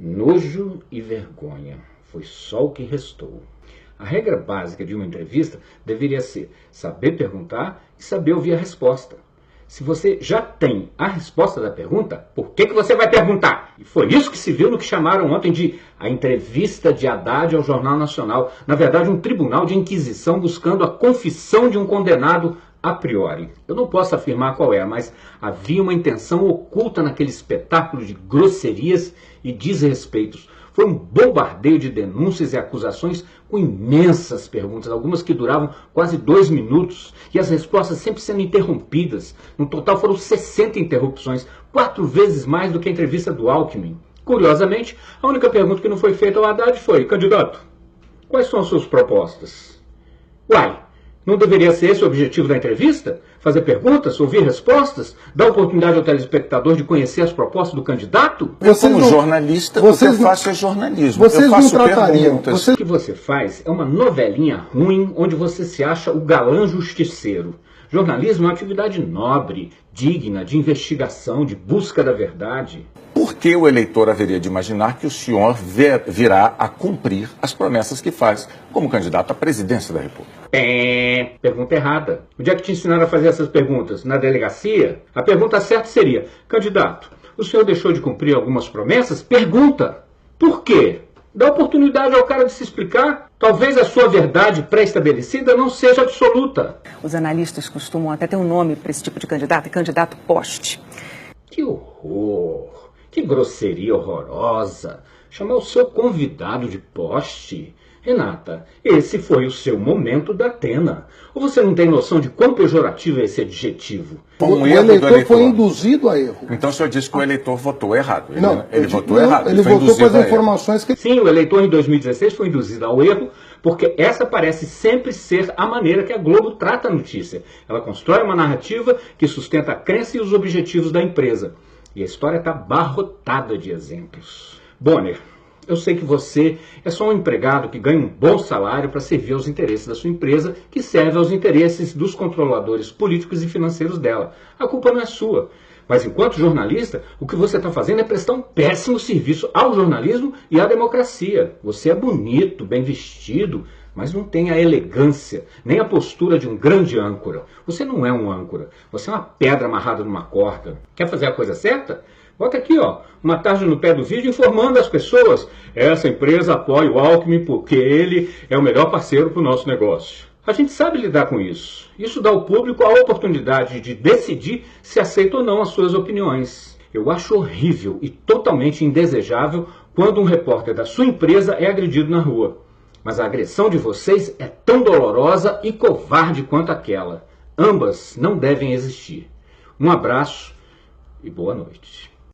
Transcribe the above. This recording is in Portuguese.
Nojo e vergonha. Foi só o que restou. A regra básica de uma entrevista deveria ser saber perguntar e saber ouvir a resposta. Se você já tem a resposta da pergunta, por que você vai perguntar? E foi isso que se viu no que chamaram ontem de a entrevista de Haddad ao Jornal Nacional. Na verdade, um tribunal de inquisição buscando a confissão de um condenado a priori. Eu não posso afirmar qual é, mas havia uma intenção oculta naquele espetáculo de grosserias e desrespeitos. Foi um bombardeio de denúncias e acusações com imensas perguntas, algumas que duravam quase 2 minutos, e as respostas sempre sendo interrompidas. No total foram 60 interrupções, 4 vezes mais do que a entrevista do Alckmin. Curiosamente, a única pergunta que não foi feita ao Haddad foi: candidato, quais são as suas propostas? Uai, não deveria ser esse o objetivo da entrevista? Fazer perguntas, ouvir respostas, dar oportunidade ao telespectador de conhecer as propostas do candidato? Eu, como jornalista, o que eu faço é jornalismo. Eu faço perguntas. O que você faz é uma novelinha ruim onde você se acha o galã justiceiro. Jornalismo é uma atividade nobre, digna, de investigação, de busca da verdade. Por que o eleitor haveria de imaginar que o senhor virá a cumprir as promessas que faz como candidato à presidência da República? Pergunta errada. Onde é que te ensinaram a fazer essas perguntas? Na delegacia? A pergunta certa seria: candidato, o senhor deixou de cumprir algumas promessas? Pergunta. Por quê? Dá oportunidade ao cara de se explicar. Talvez a sua verdade pré-estabelecida não seja absoluta. Os analistas costumam até ter um nome para esse tipo de candidato, é candidato poste. Que horror! Que grosseria horrorosa! Chamar o seu convidado de poste? Renata, esse foi o seu momento da Atena. Ou você não tem noção de quão pejorativo é esse adjetivo? O eleitor foi induzido a erro. Então o senhor disse que o eleitor votou errado. Ele votou errado. Ele votou com as informações que... Sim, o eleitor em 2016 foi induzido ao erro, porque essa parece sempre ser a maneira que a Globo trata a notícia. Ela constrói uma narrativa que sustenta a crença e os objetivos da empresa. E a história está abarrotada de exemplos. Bonner, eu sei que você é só um empregado que ganha um bom salário para servir aos interesses da sua empresa, que serve aos interesses dos controladores políticos e financeiros dela. A culpa não é sua. Mas enquanto jornalista, o que você está fazendo é prestar um péssimo serviço ao jornalismo e à democracia. Você é bonito, bem vestido, mas não tem a elegância, nem a postura de um grande âncora. Você não é um âncora, você é uma pedra amarrada numa corda. Quer fazer a coisa certa? Bota aqui, ó, uma tarja no pé do vídeo informando as pessoas: essa empresa apoia o Alckmin porque ele é o melhor parceiro para o nosso negócio. A gente sabe lidar com isso. Isso dá ao público a oportunidade de decidir se aceita ou não as suas opiniões. Eu acho horrível e totalmente indesejável quando um repórter da sua empresa é agredido na rua. Mas a agressão de vocês é tão dolorosa e covarde quanto aquela. Ambas não devem existir. Um abraço e boa noite.